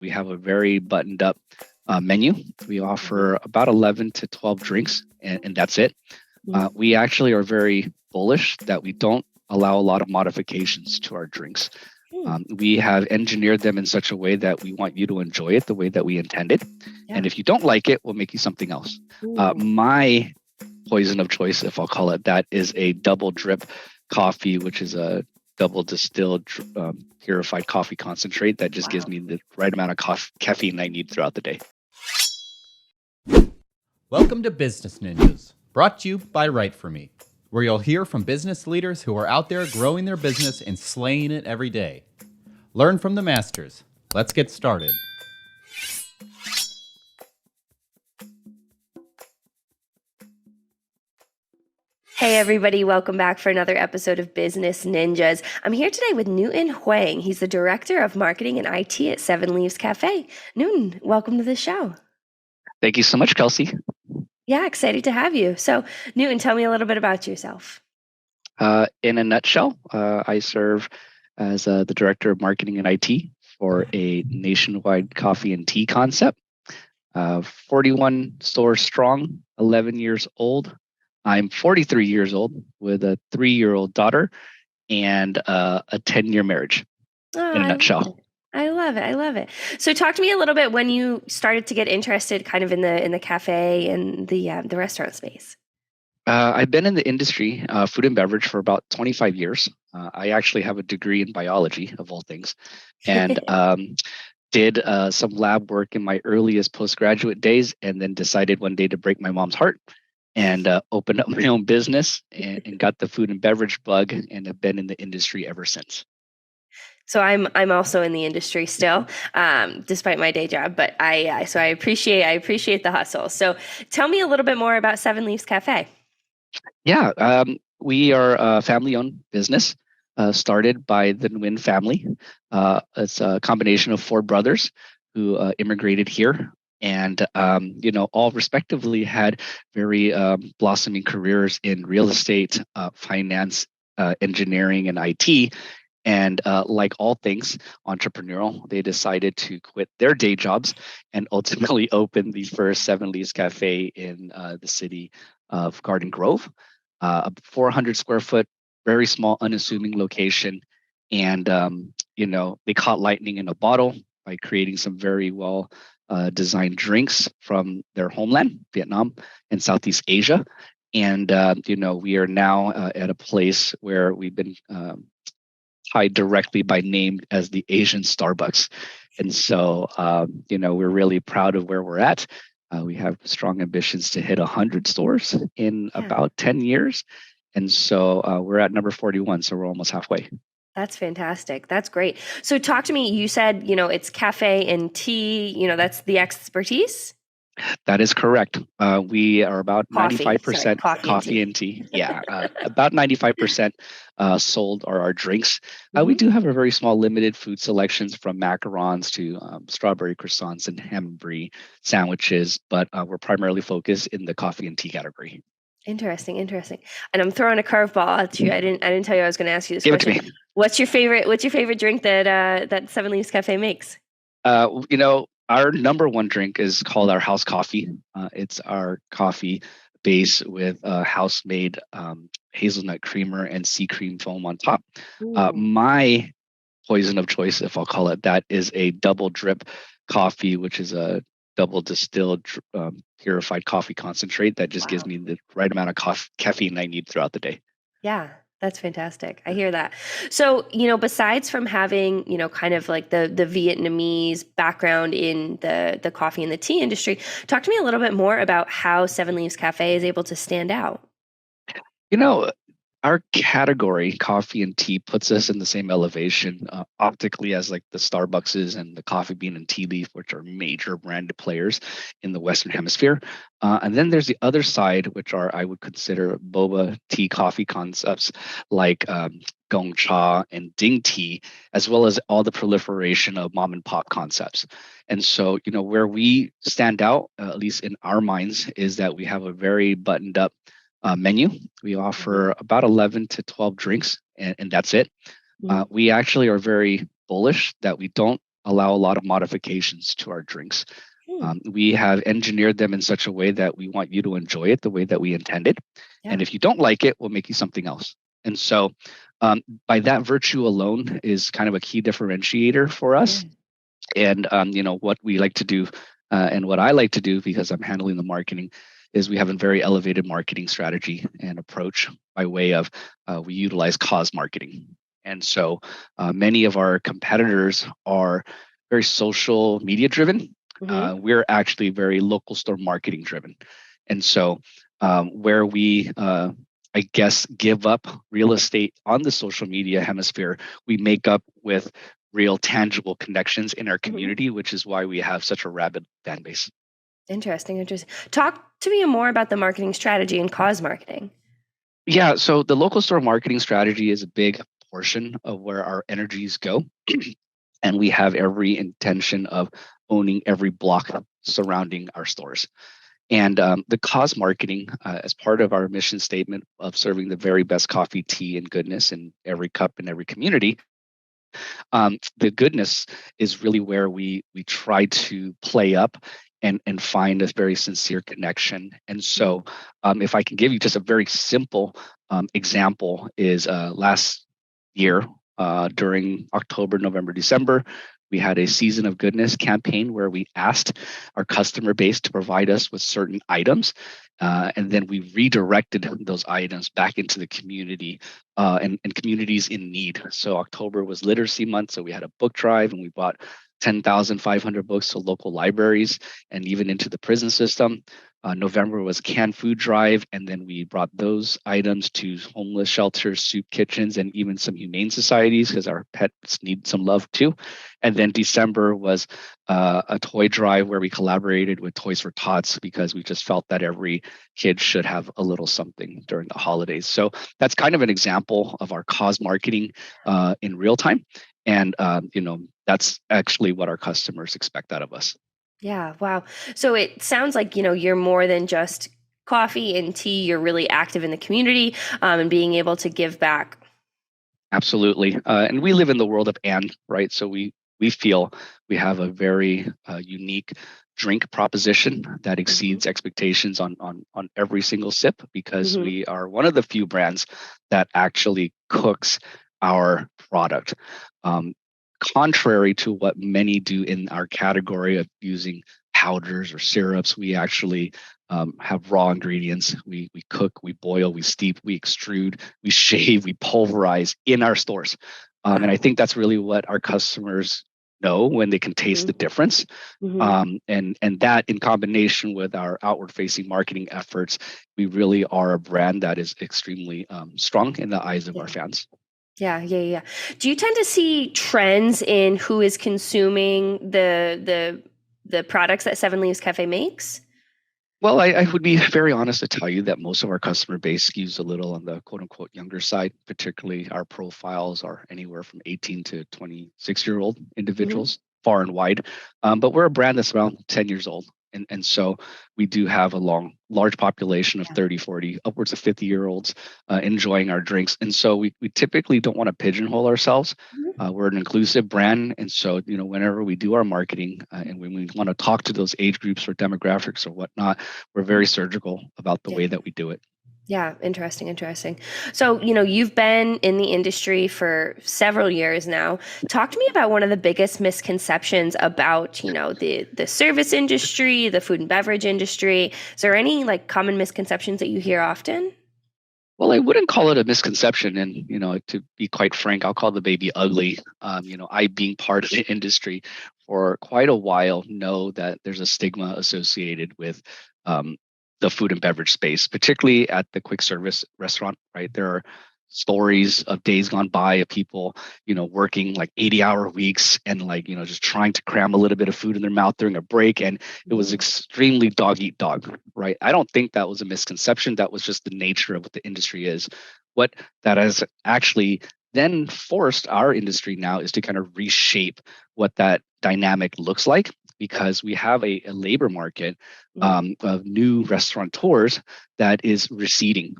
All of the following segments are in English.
We have a very buttoned up menu. We offer about 11 to 12 drinks, and that's it. We actually are very bullish that we don't allow a lot of modifications to our drinks. We have engineered them in such a way that we want you to enjoy it the way that we intended. And if you don't like it, we'll make you something else. My poison of choice, if I'll call it that, is a double drip coffee, which is a double distilled purified coffee concentrate that just gives me the right amount of caffeine I need throughout the day. Welcome to Business Ninjas, brought to you by WriteForMe, where you'll hear from business leaders who are out there growing their business and slaying it every day. Learn from the masters. Let's get started. Hey everybody, welcome back for another episode of Business Ninjas. I'm here today with Newton Hoang. He's the Director of Marketing and IT at Seven Leaves Cafe. Newton, welcome to the show. Thank you so much, Kelsey. Yeah, excited to have you. So Newton, tell me a little bit about yourself. In a nutshell, I serve as the Director of Marketing and IT for a nationwide coffee and tea concept. 41 stores strong, 11 years old. I'm 43 years old with a 3-year-old daughter and a 10-year marriage in a nutshell. I love it. I love it. So talk to me a little bit when you started to get interested kind of in the cafe and the restaurant space. I've been in the industry, food and beverage, for about 25 years. I actually have a degree in biology, of all things, and did some lab work in my earliest postgraduate days, and then decided one day to break my mom's heart and opened up my own business and got the food and beverage bug, and have been in the industry ever since. So I'm also in the industry still, despite my day job. But I appreciate the hustle. So tell me a little bit more about Seven Leaves Cafe. Yeah, we are a family-owned business started by the Nguyen family. It's a combination of 4 brothers who immigrated here, and all respectively had very blossoming careers in real estate, finance, engineering, and IT. And like all things entrepreneurial, they decided to quit their day jobs and ultimately open the first Seven Leaves Cafe in the city of Garden Grove, a 400 square foot, very small, unassuming location. And, they caught lightning in a bottle by creating some very well designed drinks from their homeland, Vietnam and Southeast Asia. And, we are now at a place where we've been tied directly by name as the Asian Starbucks. And so, we're really proud of where we're at. We have strong ambitions to hit 100 stores in about 10 years. And so we're at number 41, so we're almost halfway. That's fantastic. That's great. So talk to me, you said, it's cafe and tea, that's the expertise? That is correct. We are about Coffee, 95% coffee and tea. Yeah, about 95% sold are our drinks. We do have a very small limited food selections, from macarons to strawberry croissants and ham and brie sandwiches, but we're primarily focused in the coffee and tea category. Interesting. And I'm throwing a curveball at you. I didn't tell you I was going to ask you this Give question. It to me. What's your favorite drink that Seven Leaves Cafe makes? Our number one drink is called our house coffee. It's our coffee base with house-made hazelnut creamer and sea cream foam on top. My poison of choice, if I'll call it that, is a double drip coffee, which is a double distilled purified coffee concentrate that just gives me the right amount of caffeine I need throughout the day. Yeah. That's fantastic. I hear that. So, besides from having, kind of like the Vietnamese background in the coffee and the tea industry, talk to me a little bit more about how Seven Leaves Cafe is able to stand out. Our category, coffee and tea, puts us in the same elevation optically as like the Starbuckses and the Coffee Bean and Tea Leaf, which are major branded players in the Western Hemisphere. And then there's the other side, which are, I would consider, boba tea coffee concepts like Gong Cha and Ding Tea, as well as all the proliferation of mom and pop concepts. And so, where we stand out, at least in our minds, is that we have a very buttoned up menu. We offer about 11 to 12 drinks, and that's it. We actually are very bullish that we don't allow a lot of modifications to our drinks. Hmm. We have engineered them in such a way that we want you to enjoy it the way that we intended. And Yeah. if you don't like it, we'll make you something else. And so, by that virtue alone is kind of a key differentiator for Yeah. us. And what we like to do, and what I like to do because I'm handling the marketing, is we have a very elevated marketing strategy and approach by way of we utilize cause marketing. And so many of our competitors are very social media driven. Hmm. We're actually very local store marketing driven. And so where we I guess give up real estate on the social media hemisphere, we make up with real tangible connections in our Hmm. community, which is why we have such a rabid fan base. Interesting. Interesting. Talk to me more about the marketing strategy and cause marketing. Yeah, so the local store marketing strategy is a big portion of where our energies go. And we have every intention of owning every block surrounding our stores. And the cause marketing, as part of our mission statement of serving the very best coffee, tea, and goodness in every cup in every community, the goodness is really where we try to play up and find a very sincere connection. And so, if I can give you just a very simple example, is last year during October, November, December, we had a season of goodness campaign where we asked our customer base to provide us with certain items. And then we redirected those items back into the community and communities in need. So October was literacy month, so we had a book drive and we bought 10,500 books to local libraries and even into the prison system. November was canned food drive, and then we brought those items to homeless shelters, soup kitchens, and even some humane societies because our pets need some love too. And then December was a toy drive where we collaborated with Toys for Tots because we just felt that every kid should have a little something during the holidays. So that's kind of an example of our cause marketing in real time. And that's actually what our customers expect out of us. Yeah. Wow. So it sounds like, you're more than just coffee and tea. You're really active in the community, and being able to give back. Absolutely. And we live in the world of and, right? So we feel we have a very unique drink proposition that Hmm. exceeds expectations on every single sip because Hmm. we are one of the few brands that actually cooks our product. Um, Contrary to what many do in our category of using powders or syrups, we actually have raw ingredients. We cook, we boil, we steep, we extrude, we shave, we pulverize in our stores. And Wow. I think that's really what our customers know when they can taste Hmm. the difference. Hmm. And that in combination with our outward facing marketing efforts, we really are a brand that is extremely strong in the eyes of our Yeah. fans. Yeah, yeah, yeah. Do you tend to see trends in who is consuming the products that Seven Leaves Cafe makes? Well, I would be very honest to tell you that most of our customer base skews a little on the quote unquote younger side, particularly our profiles are anywhere from 18 to 26-year-old Hmm. individuals, far and wide. But we're a brand that's around 10 years old. And so we do have a large population of Yeah. 30, 40, upwards of 50-year-olds enjoying our drinks. And so we typically don't want to pigeonhole ourselves. Mhm. We're an inclusive brand, and so whenever we do our marketing and when we want to talk to those age groups or demographics or whatnot, we're very surgical about the Yeah. way that we do it. Yeah, interesting, interesting. So, you've been in the industry for several years now. Talk to me about one of the biggest misconceptions about, the service industry, the food and beverage industry. Is there any like common misconceptions that you hear often? Well, I wouldn't call it a misconception, and to be quite frank, I'll call the baby ugly. I being part of the industry for quite a while know that there's a stigma associated with um, the food and beverage space, particularly at the quick service restaurant. Right, there are stories of days gone by of people, working like 80-hour weeks and like just trying to cram a little bit of food in their mouth during a break, and it was Mhm. extremely dog eat dog, right? I don't think that was a misconception. That was just the nature of what the industry is. What that has actually then forced our industry now is to kind of reshape what that dynamic looks like because we have a labor market Mhm. of new restaurateurs that is receding.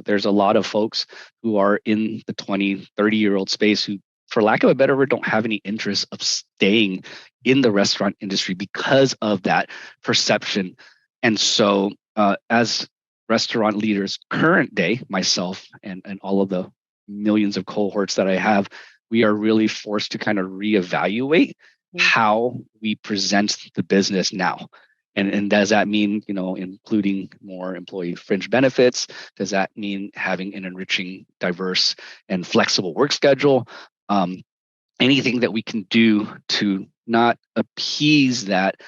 There's a lot of folks who are in the 20, 30-year-old space who for lack of a better word, don't have any interest of staying in the restaurant industry because of that perception. And so, as restaurant leaders, current day, myself and all of the millions of cohorts that I have, we are really forced to kind of reevaluate how we present the business now. And does that mean, including more employee fringe benefits? Does that mean having an enriching, diverse, and flexible work schedule? Anything that we can do to not appease that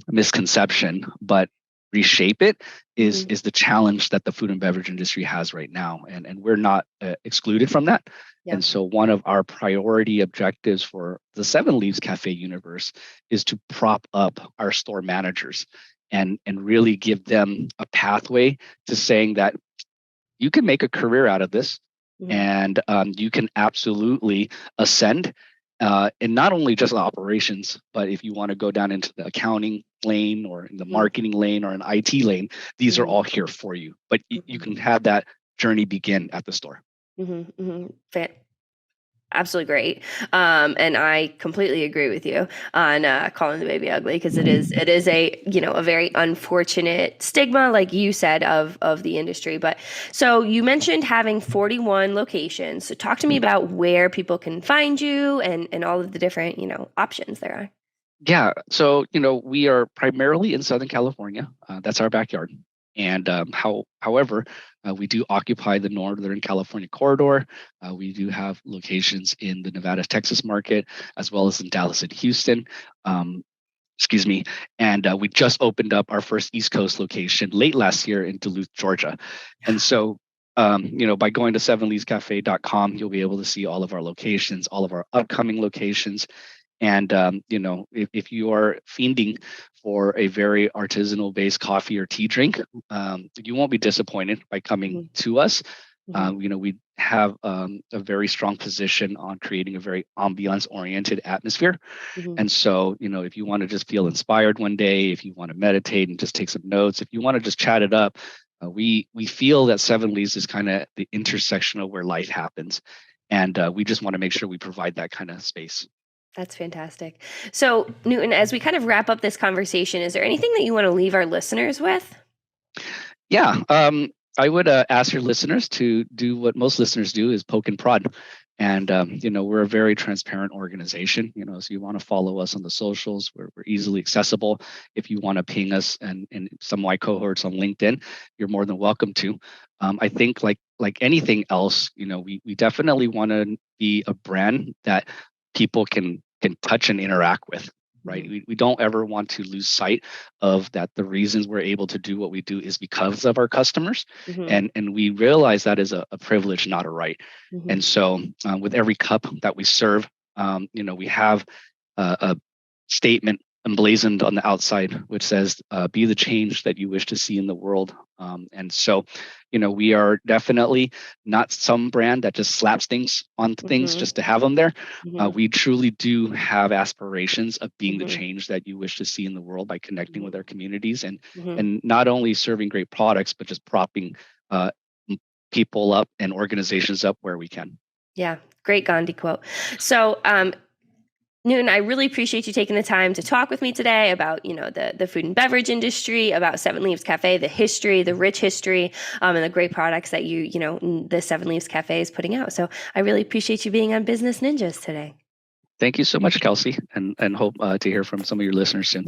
misconception, but reshape it is the challenge that the food and beverage industry has right now. And we're not excluded from that. Yeah. And so one of our priority objectives for the Seven Leaves Cafe universe is to prop up our store managers and really give them a pathway to saying that you can make a career out of this, and you can absolutely ascend. And not only just operations, but if you want to go down into the accounting lane or in the marketing lane or an IT lane, these are all here for you. But you can have that journey begin at the store. Absolutely great. And I completely agree with you on calling the baby ugly, because it is a, a very unfortunate stigma, like you said, of the industry. But so you mentioned having 41 locations. So talk to me about where people can find you and all of the different, options there are. Yeah. So, we are primarily in Southern California. That's our backyard. And however, we do occupy the Northern California corridor. We do have locations in the Nevada, Texas market, as well as in Dallas and Houston. Excuse me. And we just opened up our first East Coast location late last year in Duluth, Georgia. And so, by going to sevenleavescafe.com, you'll be able to see all of our locations, all of our upcoming locations. And, if you are fiending for a very artisanal based coffee or tea drink, you won't be disappointed by coming to us. We have a very strong position on creating a very ambiance oriented atmosphere. And so, if you want to just feel inspired one day, if you want to meditate and just take some notes, if you want to just chat it up, we feel that Seven Leaves is kind of the intersection of where life happens. And we just want to make sure we provide that kind of space. That's fantastic. So, Newton, as we kind of wrap up this conversation, is there anything that you want to leave our listeners with? Yeah, I would ask your listeners to do what most listeners do, is poke and prod. And, we're a very transparent organization, so you want to follow us on the socials. We're easily accessible. If you want to ping us and some of my cohorts on LinkedIn, you're more than welcome to. I think like anything else, we definitely want to be a brand that people can touch and interact with, right? We don't ever want to lose sight of that. The reasons we're able to do what we do is because of our customers. And we realize that is a privilege, not a right. And so with every cup that we serve, we have a statement emblazoned on the outside, which says, be the change that you wish to see in the world. And so, we are definitely not some brand that just slaps things on things just to have them there. We truly do have aspirations of being the change that you wish to see in the world by connecting with our communities and not only serving great products, but just propping people up and organizations up where we can. Yeah, great Gandhi quote. So, Newton, I really appreciate you taking the time to talk with me today about, the food and beverage industry, about Seven Leaves Cafe, the history, the rich history, and the great products that the Seven Leaves Cafe is putting out. So I really appreciate you being on Business Ninjas today. Thank you so much, Kelsey, and hope to hear from some of your listeners soon.